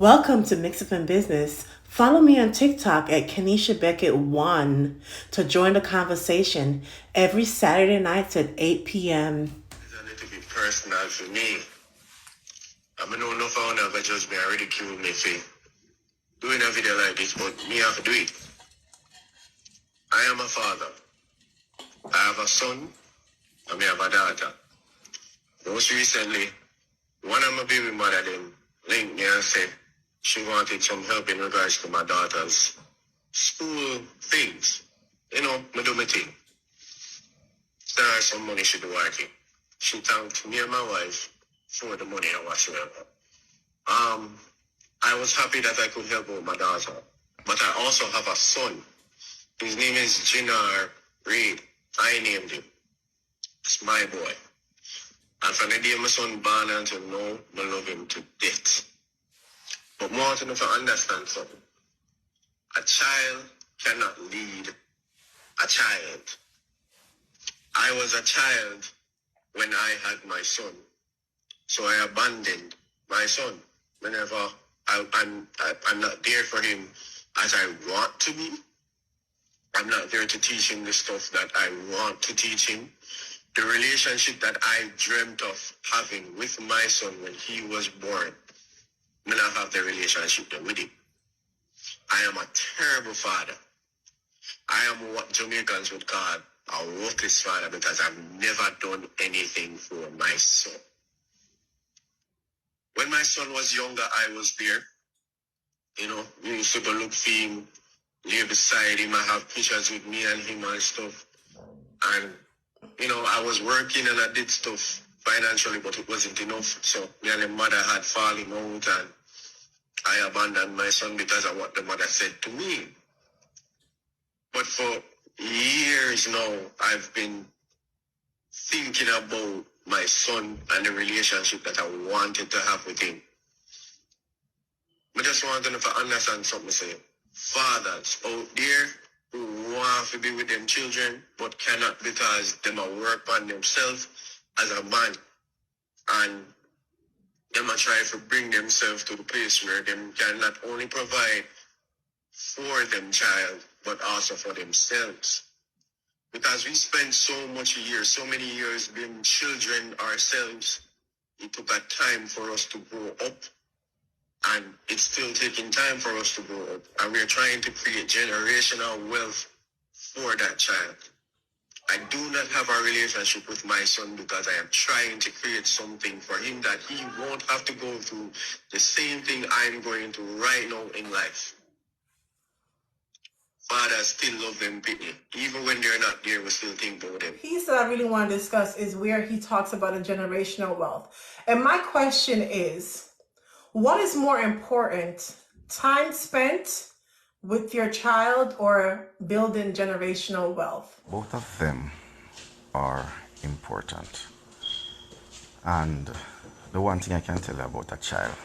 Welcome to Mix Up in Business. Follow me on TikTok at Kenesha Beckett1 to join the conversation every Saturday nights at 8 p.m. It's a little bit personal for me. I know no one ever judge me or ridicule me for doing a video like this, but me have to do it. I am a father. I have a son and me have a daughter. Most recently, one of my baby mother them linked me and said she wanted some help in regards to my daughter's school things. Me do my thing. There are some money she do working. She thanked me and my wife for the money and whatsoever. I was happy that I could help out my daughter. But I also have a son. His name is Jinar Reed. I named him. It's my boy. And from the day my son born until now, I love him to death. But more to know to understand something. A child cannot lead a child. I was a child when I had my son. So I abandoned my son whenever I'm not there for him as I want to be. I'm not there to teach him the stuff that I want to teach him. The relationship that I dreamt of having with my son when he was born, I not have the relationship there with him. I am a terrible father. I am what Jamaicans would call a worthless father because I've never done anything for my son. When my son was younger, I was there. We used to go look for him, live beside him. I have pictures with me and him and stuff. And, I was working and I did stuff financially, but it wasn't enough. So me and the mother had fallen out and I abandoned my son because of what the mother said to me. But for years now, I've been thinking about my son and the relationship that I wanted to have with him. I just want to know if I understand something, say, fathers out there who want to be with them children, but cannot because them a work on themselves as a man. And them a try to bring themselves to the place where them can not only provide for them child, but also for themselves. Because we spend so many years being children ourselves, it took a time for us to grow up. And it's still taking time for us to grow up. And we're trying to create generational wealth for that child. I do not have a relationship with my son because I am trying to create something for him that he won't have to go through the same thing I'm going through right now in life. Fathers still love them people. Even when they're not there, we still think about them. Piece that I really want to discuss is where he talks about a generational wealth. And my question is, what is more important, time spent with your child or building generational wealth? Both of them are important. And the one thing I can tell you about a child,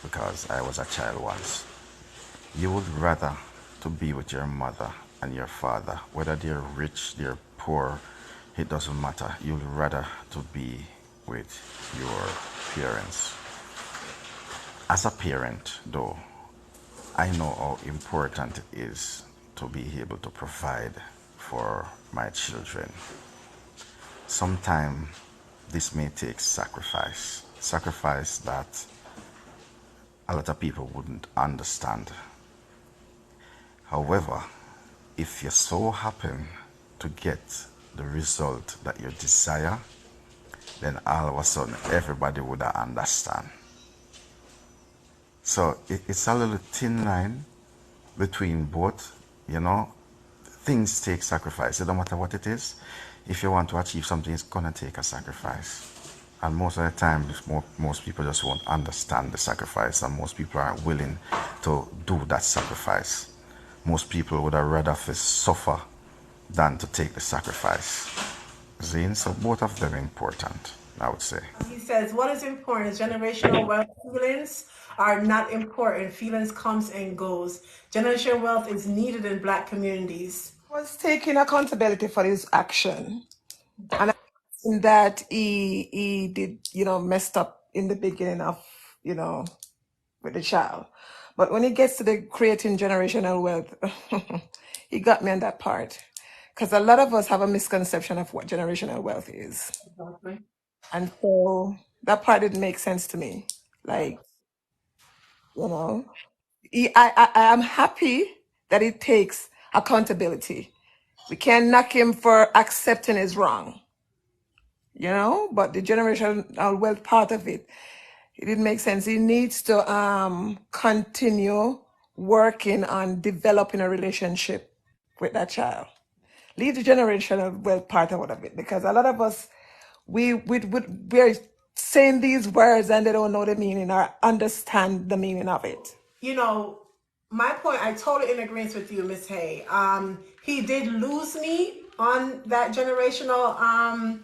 because I was a child once, you would rather to be with your mother and your father, whether they're rich, they're poor, it doesn't matter. You'd rather to be with your parents. As a parent, though, I know how important it is to be able to provide for my children. Sometimes this may take sacrifice that a lot of people wouldn't understand. However, if you so happen to get the result that you desire, then all of a sudden everybody would understand. So it's a little thin line between both, Things take sacrifice. It don't matter what it is. If you want to achieve something, it's gonna take a sacrifice. And most of the time, most people just won't understand the sacrifice, and most people aren't willing to do that sacrifice. Most people would have rather suffer than to take the sacrifice. So both of them are important, I would say. He says, what is important is generational wealth. Feelings are not important. Feelings comes and goes. Generational wealth is needed in Black communities. Was taking accountability for his action, and I think that he did messed up in the beginning of with the child. But when it gets to the creating generational wealth, he got me on that part. Because a lot of us have a misconception of what generational wealth is. Exactly. And so that part didn't make sense to me. Like, you know, I am happy that it takes accountability. We can't knock him for accepting his wrong, but the generational wealth part of it, it didn't make sense. He needs to continue working on developing a relationship with that child. Leave the generational wealth part out of it, because a lot of us, we're saying these words and they don't know the meaning or understand the meaning of it. My point, I totally in agreement with you, Miss Hay. He did lose me on that generational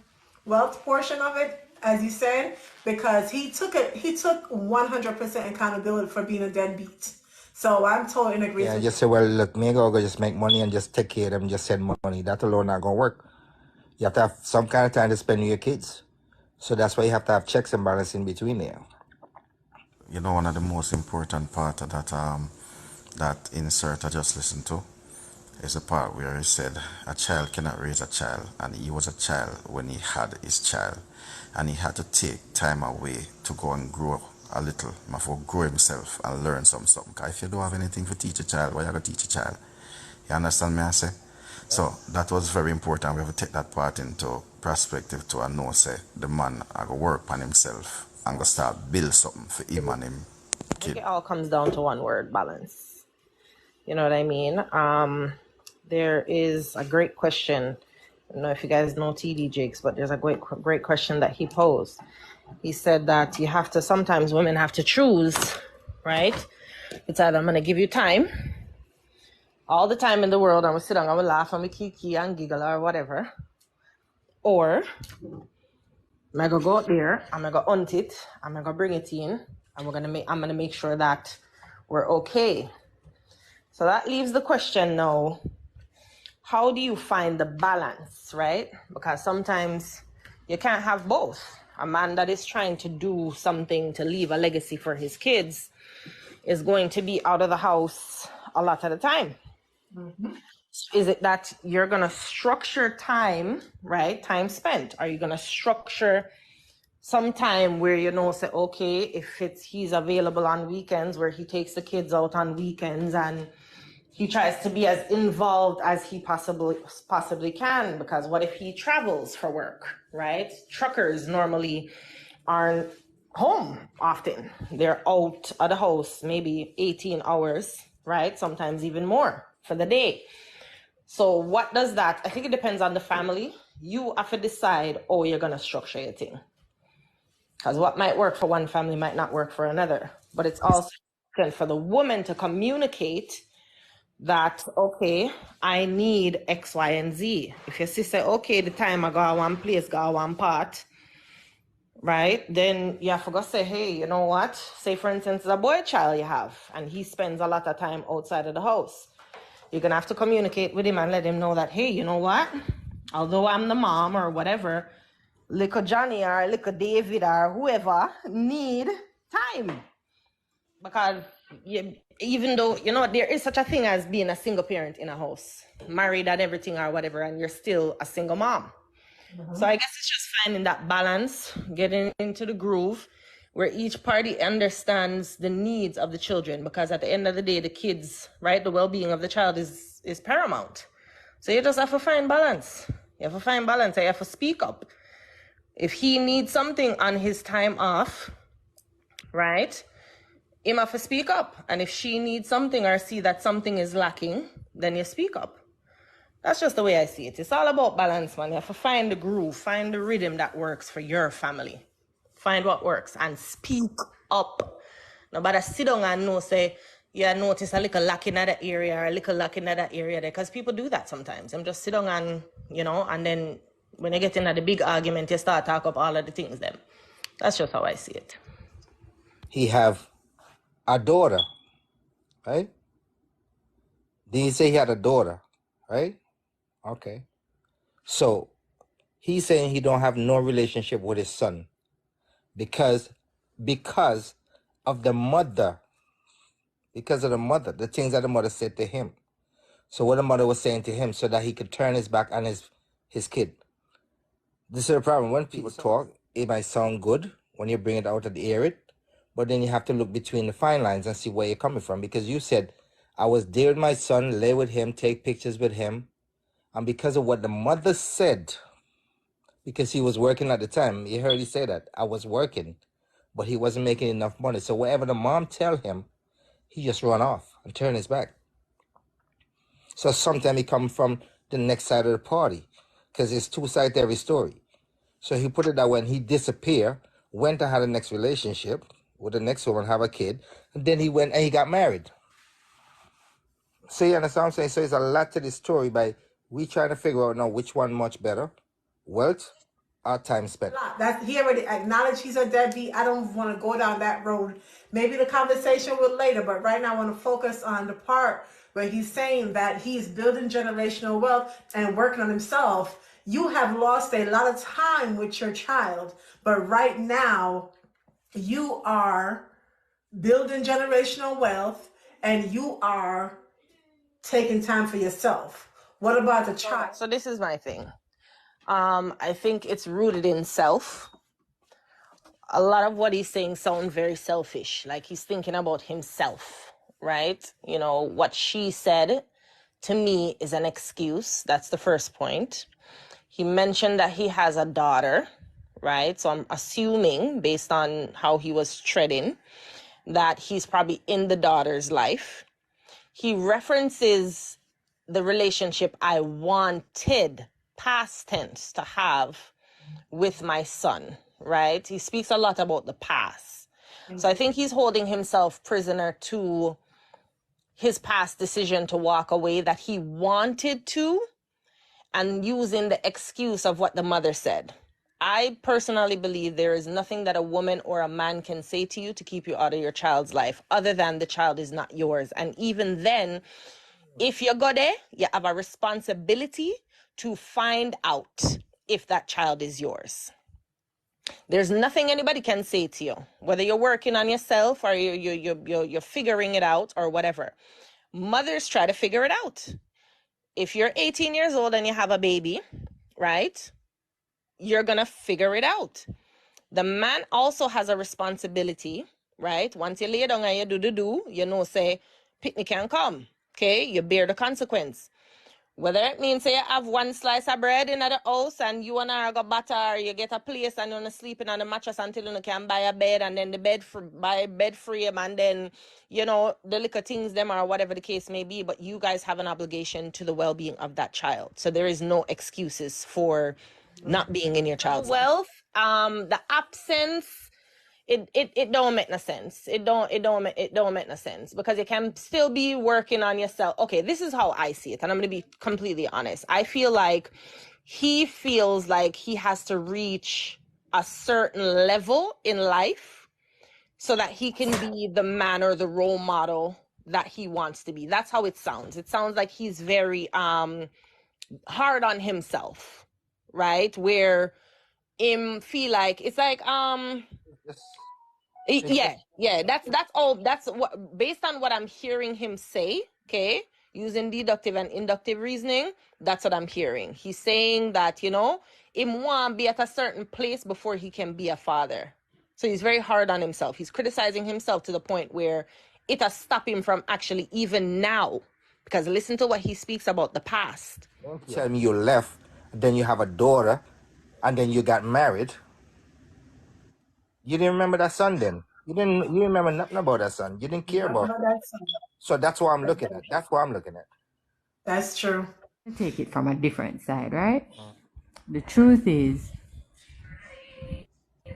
wealth portion of it, as you said, because he took 100% accountability for being a deadbeat. So I'm totally in agreement Yeah, with just say, well, look, me go just make money and just take care of them, just send money. That alone not gonna work. You have to have some kind of time to spend with your kids. So that's why you have to have checks and balance in between there. One of the most important part of that insert I just listened to is the part where he said a child cannot raise a child, and he was a child when he had his child, and he had to take time away to go and grow a little, before grow himself and learn something. Because if you don't have anything to teach a child, why you going to teach a child? You understand me I say? So that was very important. We have to take that part into perspective to know say the man I go work on himself and go start build something for him and him I think kid. it all comes down to one word: balance. You know what I mean? There is a great question. I don't know if you guys know TD Jakes, but there's a great question that he posed. He said that sometimes women have to choose, right? It's either I'm going to give you time, all the time in the world, and we sit down and we laugh and we kiki and giggle or whatever, or I'm going to go out there, I'm going to go hunt it, I'm going to bring it in, and I'm going to make sure that we're okay. So that leaves the question now, how do you find the balance, right? Because sometimes you can't have both. A man that is trying to do something to leave a legacy for his kids is going to be out of the house a lot of the time. Mm-hmm. Is it that you're going to structure time, right? Time spent. Are you going to structure some time where say, okay, if he's available on weekends, where he takes the kids out on weekends and he tries to be as involved as he possibly can, because what if he travels for work, right? Truckers normally aren't home often. They're out of the house maybe 18 hours, right? Sometimes even more for the day. So what does that? I think it depends on the family. You have to decide how you're going to structure your thing. Because what might work for one family might not work for another. But it's also important for the woman to communicate that, okay, I need X, Y, and Z. If your sister, okay, the time I go one place, go one part, right? Then you have to go say, hey, you know what? Say, for instance, a boy child you have, and he spends a lot of time outside of the house. You're going to have to communicate with him and let him know that, hey, you know what? Although I'm the mom or whatever, little Johnny or little David or whoever need time. Because even though, there is such a thing as being a single parent in a house, married and everything or whatever, and you're still a single mom. Mm-hmm. So I guess it's just finding that balance, getting into the groove where each party understands the needs of the children, because at the end of the day, the kids, right, the well-being of the child is paramount. So you just have to find balance. You have to find balance. You have to speak up. If he needs something on his time off, right, him have to speak up. And if she needs something or see that something is lacking, then you speak up. That's just the way I see it. It's all about balance, man. You have to find the groove, find the rhythm that works for your family. Find what works and speak up. Nobody sit down and say, yeah, notice a little lack in that area or a little lack in that area there. Because people do that sometimes. Them just sit down and, and then when you get into the big argument, you start talk up all of the things then. That's just how I see it. He have a daughter, right? Did he say he had a daughter, right? Okay. So he's saying he don't have no relationship with his son because of the mother because of the mother, the things that the mother said to him. So what the mother was saying to him so that he could turn his back on his kid. This is the problem. When people talk, it might sound good when you bring it out and air it, but then you have to look between the fine lines and see where you're coming from. Because you said, I was there with my son, lay with him, take pictures with him. And because of what the mother said, because he was working at the time, you heard he say that, I was working, but he wasn't making enough money. So whatever the mom tell him, he just run off and turn his back. So sometimes he come from the next side of the party, because there's two sides to every story. So he put it that when he disappeared, went and had a next relationship with the next woman, have a kid, and then he went and he got married. So you understand what I'm saying? So it's a lot to this story by we trying to figure out now which one much better, wealth or time spent. That he already acknowledged he's a deadbeat. I don't want to go down that road. Maybe the conversation will later, but right now I want to focus on the part where he's saying that he's building generational wealth and working on himself. You have lost a lot of time with your child, but right now you are building generational wealth and you are taking time for yourself. What about the child? So this is my thing. I think it's rooted in self. A lot of what he's saying sounds very selfish, like he's thinking about himself, right? You know, what she said to me is an excuse. That's the first point. He mentioned that he has a daughter, right? So I'm assuming, based on how he was treading, that he's probably in the daughter's life. He references the relationship I wanted, past tense, to have with my son, right? He speaks a lot about the past. So I think he's holding himself prisoner to his past decision to walk away that he wanted to, and using the excuse of what the mother said. I personally believe there is nothing that a woman or a man can say to you to keep you out of your child's life other than the child is not yours. And even then, if you go there, you have a responsibility to find out if that child is yours. There's nothing anybody can say to you, whether you're working on yourself or you're figuring it out or whatever. Mothers try to figure it out. If you're 18 years old and you have a baby, right, you're going to figure it out. The man also has a responsibility, right? Once you lay down and you do, you know, say, picnic can come, okay? You bear the consequence. Whether it means say you have one slice of bread in the house and you and her go butter, or you get a place and you're sleeping on the mattress until you can buy a bed, and then the buy a bed frame, and then, you know, the little things them or whatever the case may be, but you guys have an obligation to the well-being of that child. So there is no excuses for not being in your child's wealth. The absence, it don't make no sense. It don't make no sense, because you can still be working on yourself. Okay, this is how I see it, and I'm going to be completely honest. I feel like he feels like he has to reach a certain level in life so that he can be the man or the role model that he wants to be. That's how it sounds. It sounds like he's very hard on himself, right? Where him feel like it's like yeah, that's all. That's what, based on what I'm hearing him say, okay, using deductive and inductive reasoning, that's what I'm hearing. He's saying that, you know, him want to be at a certain place before he can be a father. So he's very hard on himself. He's criticizing himself to the point where it has stopped him from actually even now, because listen to what he speaks about the past. Tell me you left, then you have a daughter, and then you got married. You didn't remember that son then. You didn't remember nothing about that son. You didn't care about it. So that's what I'm looking at. That's what I'm looking at. That's true. Take it from a different side, right? The truth is,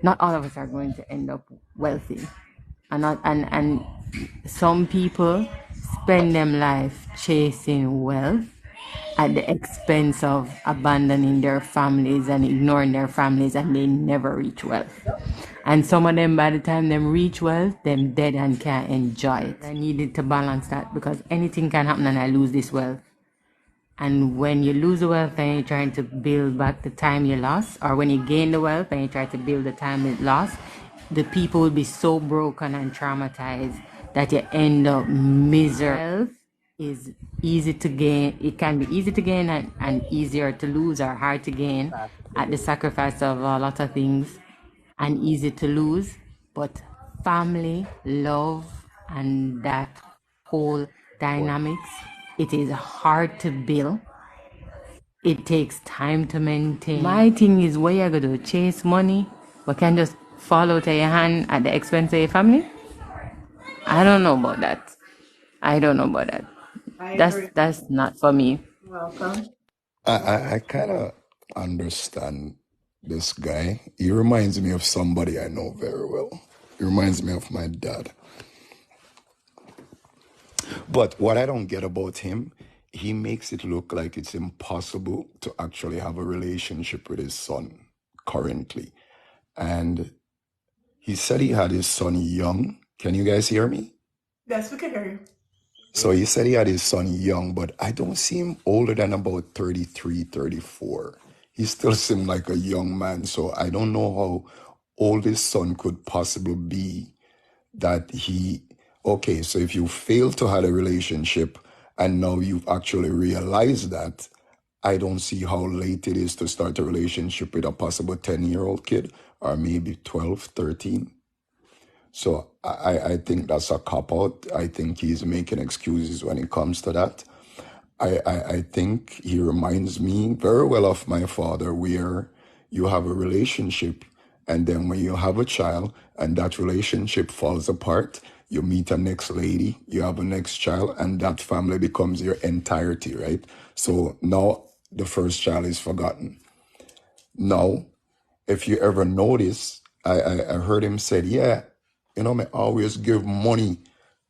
not all of us are going to end up wealthy. And some people spend their life chasing wealth at the expense of abandoning their families and ignoring their families, and they never reach wealth. And some of them, by the time them reach wealth, them dead and can't enjoy it. I needed to balance that, because anything can happen and I lose this wealth. And when you lose the wealth and you're trying to build back the time you lost, or when you gain the wealth and you try to build the time you lost, the people will be so broken and traumatized that you end up miserable. Is easy to gain. It can be easy to gain and easier to lose, or hard to gain at the sacrifice of a lot of things, and easy to lose. But family, love, and that whole dynamics, it is hard to build. It takes time to maintain. My thing is, what you gonna do? Chase money, but can just fall out of your hand at the expense of your family? I don't know about that. I don't know about that. I agree. That's not for me. Welcome. I kind of understand this guy. He reminds me of somebody I know very well. He reminds me of my dad. But what I don't get about him, he makes it look like it's impossible to actually have a relationship with his son currently. And he said he had his son young. Can you guys hear me? Yes, we can hear you. So he said he had his son young, but I don't see him older than about 33, 34. He still seemed like a young man. So I don't know how old his son could possibly be that he, okay, so if you fail to have a relationship and now you've actually realized that, I don't see how late it is to start a relationship with a possible 10-year-old kid or maybe 12, 13. So I think that's a cop-out. I think he's making excuses when it comes to that. I think he reminds me very well of my father, where you have a relationship, and then when you have a child and that relationship falls apart, you meet a next lady, you have a next child, and that family becomes your entirety, right? So now the first child is forgotten. Now, if you ever notice, I heard him say, yeah, you know, I always give money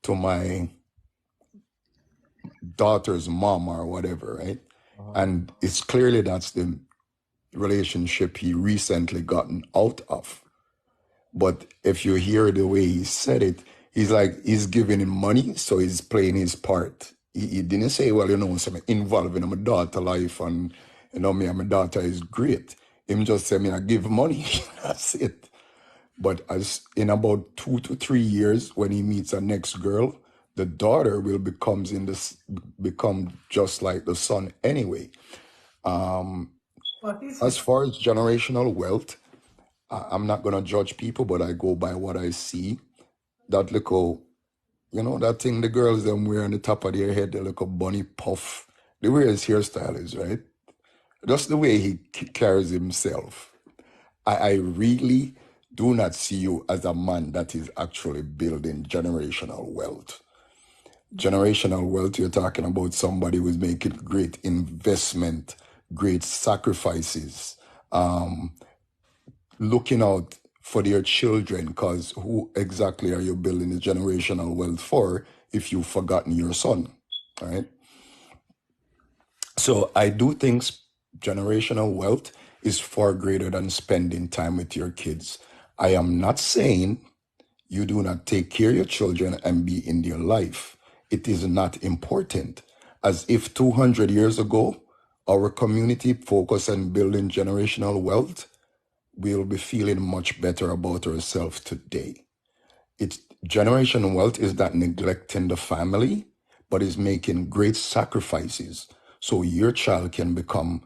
to my daughter's mom or whatever, right? And it's clearly that's the relationship he recently gotten out of. But if you hear the way he said it, he's like, he's giving him money, so he's playing his part. He didn't say, well, you know, so I'm involved in my daughter life and, you know, me and my daughter is great. Him just say, I give money, that's it. But as in about 2 to 3 years, when he meets a next girl, the daughter will become just like the son anyway. Well, As far as generational wealth, I'm not gonna judge people, but I go by what I see. That little, you know, that thing the girls them wear on the top of their head, the little bunny puff. The way his hairstyle is, right? Just the way he carries himself. I really do not see you as a man that is actually building generational wealth. Generational wealth, you're talking about somebody who's making great investment, great sacrifices, looking out for their children, because who exactly are you building the generational wealth for if you've forgotten your son, right? So I do think generational wealth is far greater than spending time with your kids. I am not saying you do not take care of your children and be in their life. It is not important. As if 200 years ago, our community focused on building generational wealth, we'll be feeling much better about ourselves today. Generational wealth is not neglecting the family, but is making great sacrifices so your child can become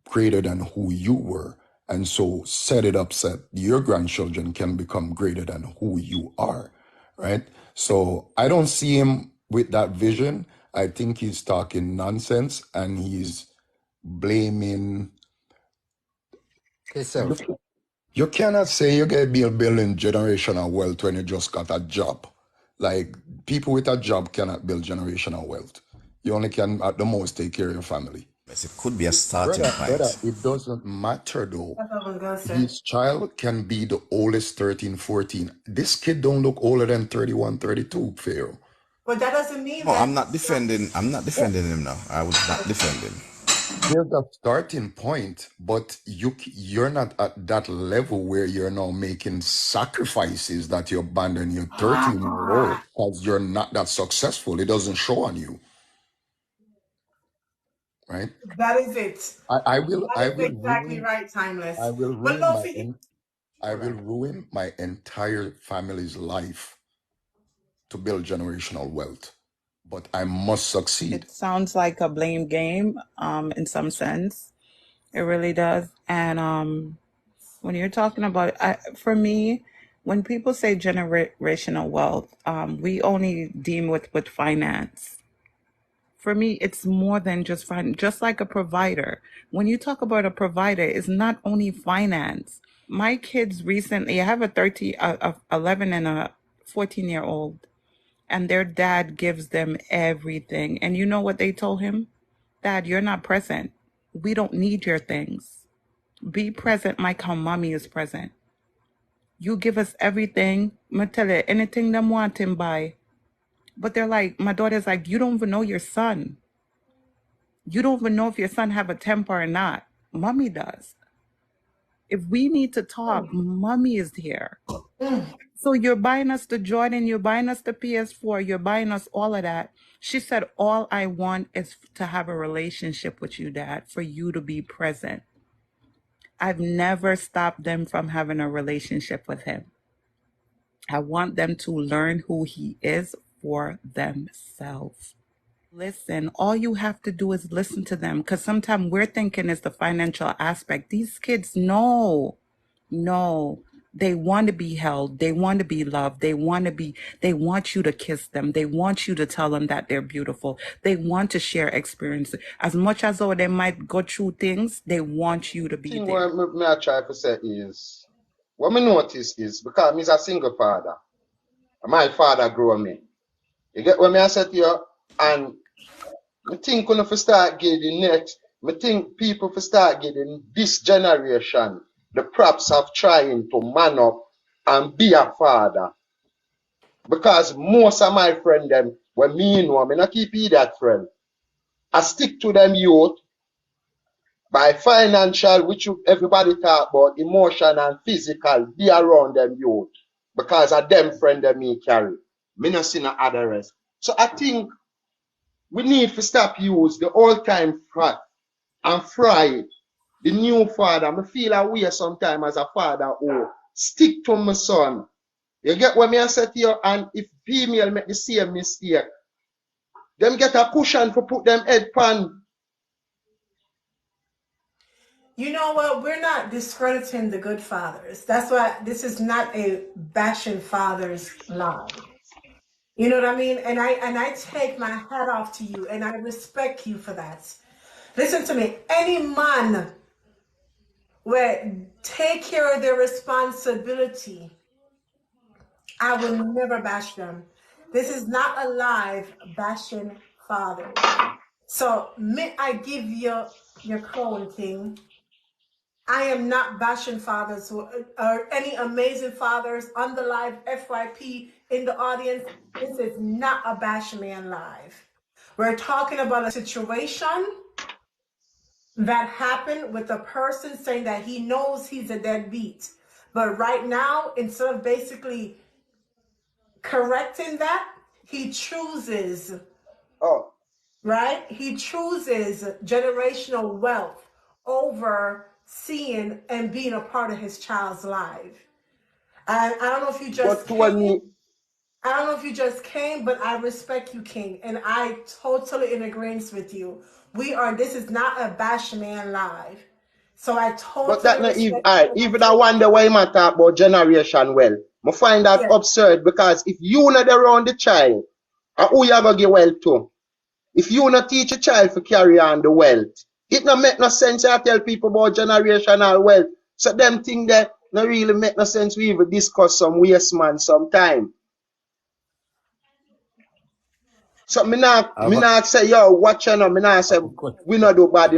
greater than who you were. And so set it up so your grandchildren can become greater than who you are, right? So I don't see him with that vision. I think he's talking nonsense and he's blaming Himself. You cannot say you get building generational wealth when you just got a job. Like people with a job cannot build generational wealth. You only can at the most take care of your family. Yes, it could be a starting Brother, point. it doesn't matter though. that's what I was gonna say. His child can be the oldest 13, 14. This kid don't look older than 31, 32, Pharaoh. But that doesn't mean No, that I'm not defending him now. I would not defend him. There's a starting point, but you're not at that level where you're now making sacrifices that you abandon your 13-year-old because you're not that successful. It doesn't show on you, right? that is it. I will That is exactly ruin right, Timeless. I will But ruin no, my for I will ruin my entire family's life to build generational wealth, but I must succeed. It sounds like a blame game, in some sense. It really does. And when you're talking about, for me, when people say generational wealth, we only deem with finance. For me, it's more than just just like a provider. When you talk about a provider, it's not only finance. My kids recently, I have a 11 and a 14-year-old, and their dad gives them everything. And you know what they told him? Dad, you're not present. We don't need your things. Be present like how mommy is present. You give us everything. I'm going to tell you, anything them want him buy. But they're like, my daughter's like, you don't even know your son. You don't even know if your son have a temper or not. Mommy does. If we need to talk, mommy is here. So you're buying us the Jordan, you're buying us the PS4, you're buying us all of that. She said, all I want is to have a relationship with you, Dad, for you to be present. I've never stopped them from having a relationship with him. I want them to learn who he is for themselves. Listen, all you have to do is listen to them, because sometimes we're thinking it's the financial aspect. These kids know, they want to be held. They want to be loved. They want you to kiss them. They want you to tell them that they're beautiful. They want to share experiences. As much as though they might go through things, they want you to be thing there. what me I try to say is, what me notice is, because me is a single father, and my father grew me. You get what me I say to you? And me think when you start getting next, me think people for start getting this generation the props of trying to man up and be a father. Because most of my friends them, when me know, me not keep that friend. I stick to them youth by financial, which everybody talk about, emotion and physical, be around them youth. Because of them friend that me carry. Me not see no other rest. So I think we need to stop use the old time fat and fry it. The new father, me feel a way sometimes as a father, oh, stick to my son. You get what me I say to you? And if female make the same mistake, them get a cushion to put them head pan. You know what? We're not discrediting the good fathers. That's why this is not a bashing fathers live. You know what I mean? And I take my hat off to you and I respect you for that. Listen to me. Any man will take care of their responsibility, I will never bash them. This is not a live bashing fathers. So may I give you your clone thing. I am not bashing fathers or any amazing fathers on the live FYP in the audience. This is not a bash man live. We're talking about a situation that happened with a person saying that he knows he's a deadbeat. But right now, instead of basically correcting that, he chooses, Oh, right? He chooses generational wealth over seeing and being a part of his child's life. And I don't know if you just but when me, came. I don't know if you just came, but I respect you, King, and I totally in agreement with you. This is not a bash man live. So I but that totally not even, respect you and I even I take wonder why man talk about generation well. I find that yeah. absurd because if you not around the child, who you gonna get wealth to? If you not teach a child to carry on the wealth, it not make no sense I tell people about generational wealth. So them thing that not really make no sense we even discuss some waste man sometime. So me not say yo watch you know, me not say we not do bad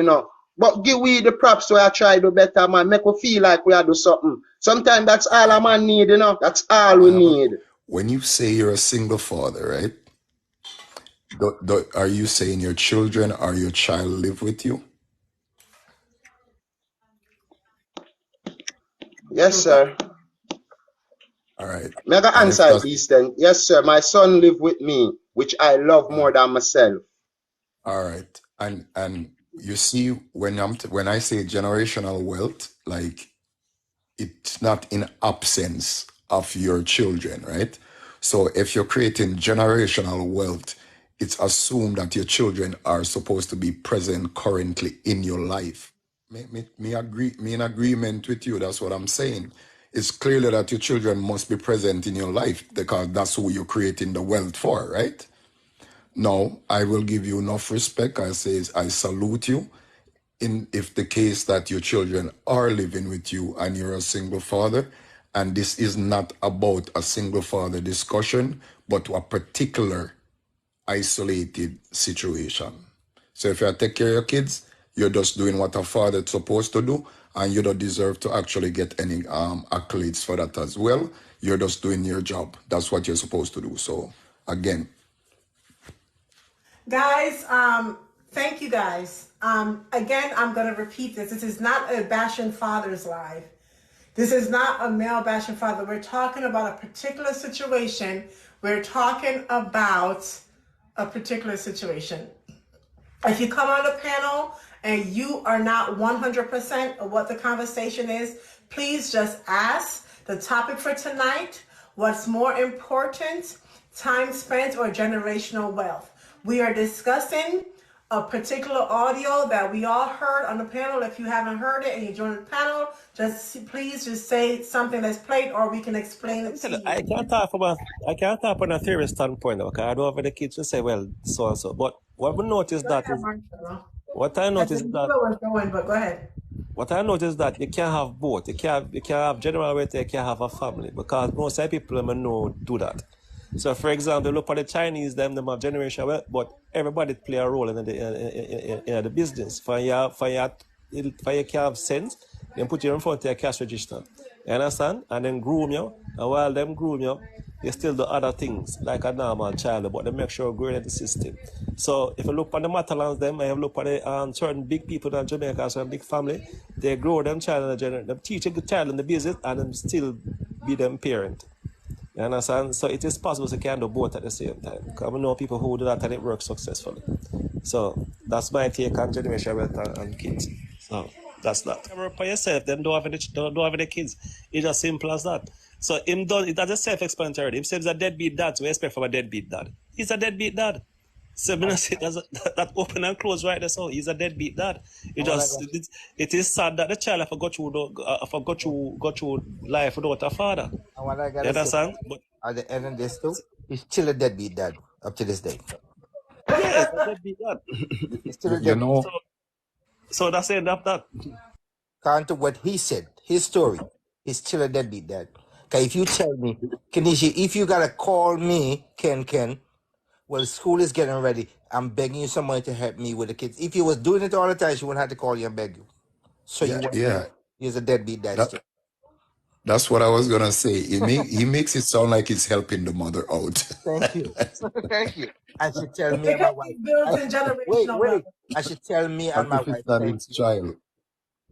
But give we the props so I try do better man. Make we feel like we are do something. Sometimes that's all a man need, That's all we need. When you say you're a single father, right? Are you saying your children or your child live with you? Yes, sir. All right. Me ga And if answer that's this then. Yes, sir. My son live with me, which I love more than myself. all right. And you see when I say generational wealth, like it's not in absence of your children, right? So if you're creating generational wealth, it's assumed that your children are supposed to be present currently in your life. Me in agreement with you. That's what I'm saying. It's clearly that your children must be present in your life because that's who you're creating the wealth for, right? Now, I will give you enough respect. I say I salute you. If the case that your children are living with you and you're a single father, and this is not about a single father discussion, but a particular isolated situation. So if you take care of your kids, you're just doing what a father is supposed to do, and you don't deserve to actually get any accolades for that as well. You're just doing your job. That's what you're supposed to do. So again, Guys, thank you guys. Again, I'm going to repeat this. This is not a bashing fathers live. This is not a male bashing father. We're talking about a particular situation. We're talking about a particular situation. If you come on the panel and you are not 100% of what the conversation is, please just ask the topic for tonight. What's more important, time spent or generational wealth? We are discussing a particular audio that we all heard on the panel. If you haven't heard it and you joined the panel, please just say something that's played, or we can explain it to you. I can't talk from a theory standpoint, okay? I don't have the kids to say, well, so and so. But what we notice that is, what I noticed but go ahead. What I noticed that you can't have both. You can't have general wealth, you can't have a family, because most of the people know do that. So, for example, look at the Chinese, them have generational wealth, but everybody play a role in the business. For you can have sense, then put you in front of your cash register. You understand? And then groom you. And while them groom you, they still do other things like a normal child, but they make sure grow in the system. So if you look at the Matalans, them, I have looked at the certain big people in Jamaica, certain big family, they grow them child and they teach a good child in the business and them still be them parent. You understand? So it is possible to can do both at the same time. Because we know people who do that and it works successfully. So that's my take on generational wealth and kids. So that's that. Work for yourself, then don't have any kids. It's as simple as that. So that's self-explanatory. Him says a deadbeat dad, so we expect from a deadbeat dad. He's a deadbeat dad. So I'm say that open and close right there. So he's a deadbeat dad. It is sad that the child forgot you life without a father. And what I You understand? But at the end of this too, he's still a deadbeat dad up to this day. yeah, it's a deadbeat dad. He's still a you deadbeat. know, So that's the end of that. According to what he said, his story, he's still a deadbeat dad. Okay, if you tell me, Kenichi, if you gotta call me, Ken, well, school is getting ready. I'm begging you some money to help me with the kids. If you was doing it all the time, she wouldn't have to call you and beg you. So he's a deadbeat dad. That, that's what I was gonna say. He makes it sound like he's helping the mother out. Thank you. Thank you. I should tell me and my wife. Wait. I should tell me and my wife. Thank you. Child.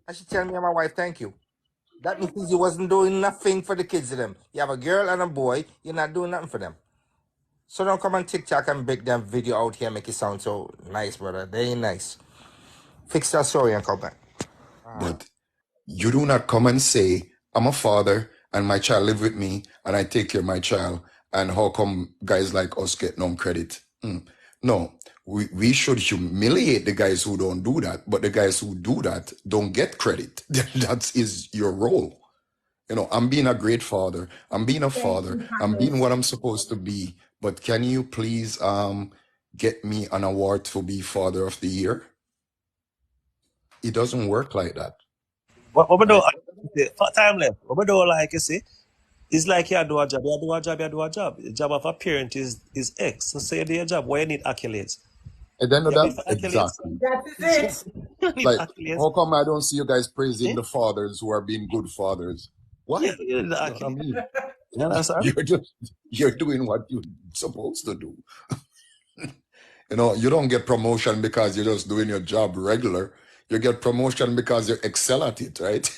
I should tell me and my wife, thank you. That means you wasn't doing nothing for the kids of them. You have a girl and a boy, you're not doing nothing for them. So don't come on TikTok and break them video out here and make it sound so nice, brother. They ain't nice. Fix that story and come back. But you do not come and say, I'm a father and my child live with me and I take care of my child, and how come guys like us get no credit? No, we should humiliate the guys who don't do that, but the guys who do that don't get credit. That is your role. You know, I'm being a great father. I'm being a father. I'm being what I'm supposed to be. But can you please get me an award to be Father of the Year? It doesn't work like that. What we do, time left. What we do, like you see, it's like you do a job. You do a job. The job of a parent is X. So say you do your job. Why you need accolades? And then exactly. That is it. Like, how come I don't see you guys praising the fathers who are being good fathers? What? Yeah, You know what I mean? yeah, You're doing what you're supposed to do. You know, you don't get promotion because you're just doing your job regular. You get promotion because you excel at it, right?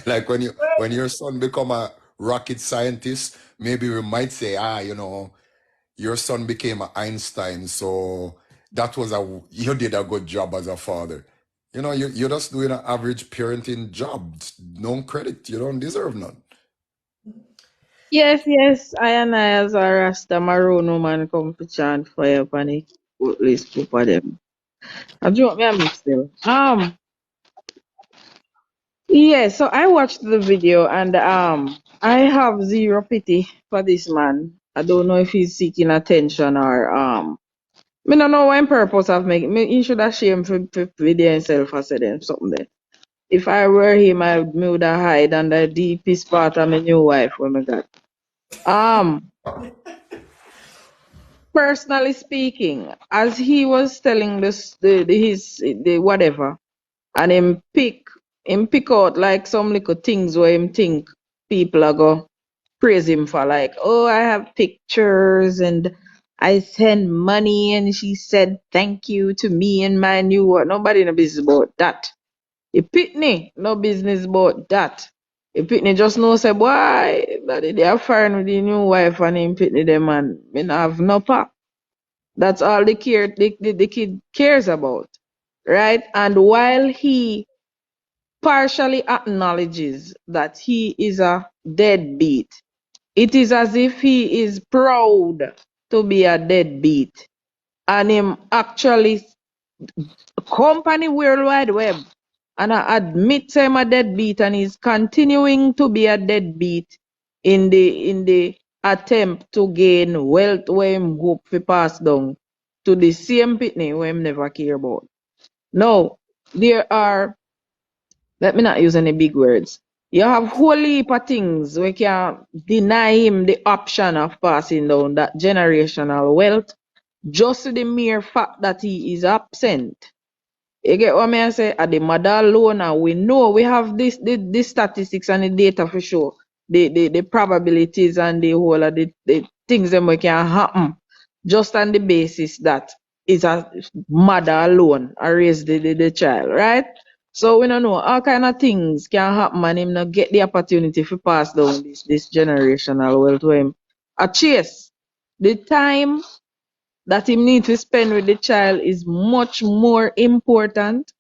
Like when your son become a rocket scientist, maybe we might say, you know, your son became an Einstein, so you did a good job as a father. You know, you're just doing an average parenting job. No credit. You don't deserve none. Yes, yes. I and I as a Rasta Maroon woman come to chant fire upon the list for them. I joke me a mix still. Yeah, so I watched the video and I have zero pity for this man. I don't know if he's seeking attention or me don't know what purpose of making me he should have shame for video himself or say them something there. If I were him me would have hide under the deepest part of my new wife when I got. Um Personally speaking, as he was telling this the whatever, and him pick out like some little things where him think people are go praise him for, like, oh, I have pictures and I send money and she said thank you to me and my new wife. Nobody no business about that. The pitney no business about that. The pitney just know say boy that they are foreign with the new wife and him pitney them and me not have no pa. That's all the kid cares about, right? And while he partially acknowledges that he is a deadbeat, it is as if he is proud to be a deadbeat. And him actually company World Wide Web and I admit him a deadbeat and he's continuing to be a deadbeat in the attempt to gain wealth where him hope to pass down to the same pitney where him never care about. Now, there are, let me not use any big words. You have whole heap of things we can deny him the option of passing down that generational wealth just to the mere fact that he is absent. You get what me I say? At the mother alone, and we know we have this statistics and the data for sure. The probabilities and the whole of the things that can happen just on the basis that is a mother alone or raise the child, right? So we don't know all kind of things can happen and him not get the opportunity to pass down this generational wealth to him. A chase. The time that him need to spend with the child is much more important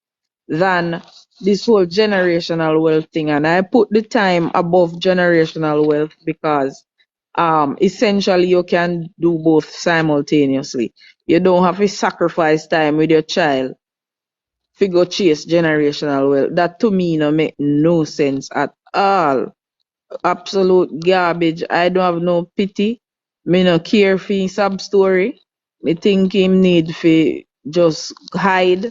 than this whole generational wealth thing. And I put the time above generational wealth because essentially you can do both simultaneously. You don't have to sacrifice time with your child to go chase generational wealth. That to me no make no sense at all. Absolute garbage. I don't have no pity. Me no care for his sub story. Me think him need for just hide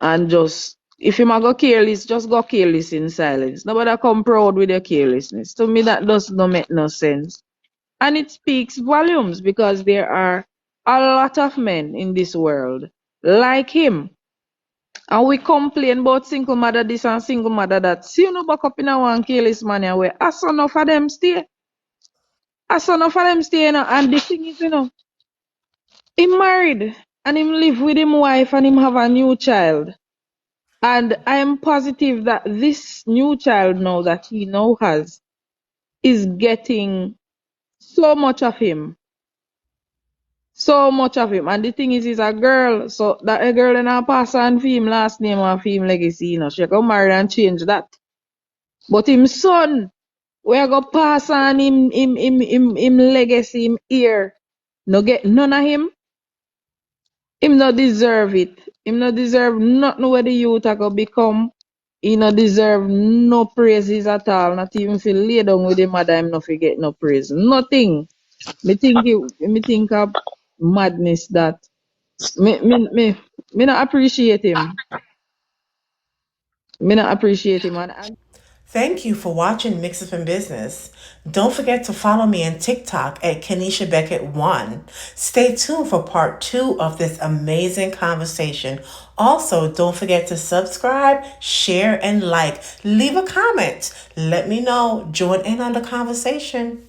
and just, if him a go careless, just go careless in silence. Nobody come proud with your carelessness. To me that does not make no sense. And it speaks volumes because there are a lot of men in this world like him. And we complain about single mother this and single mother that. See you no back up in a one careless man away. I saw enough of them stay. I saw enough of them stay, you know. And the thing is, you know, him married and him live with him wife and him have a new child. And I am positive that this new child now that he now has is getting so much of him. So much of him. And the thing is, he's a girl. So that a girl in a pass on for him last name and for him legacy, you know. She can marry and change that. But him son, we are gonna pass on him legacy, him here. No get none of him. Him not deserve it. Him not deserve nothing where the youth are gonna become. He not deserve no praises at all. Not even if he lay down with the mother, him not forget no praise. Nothing. Me think of madness that me not appreciate him. Me not appreciate him and Thank you for watching Mix Up in Business. Don't forget to follow me on TikTok at Kenesha Beckett 1. Stay tuned for part 2 of this amazing conversation. Also, don't forget to subscribe, share, and like. Leave a comment. Let me know. Join in on the conversation.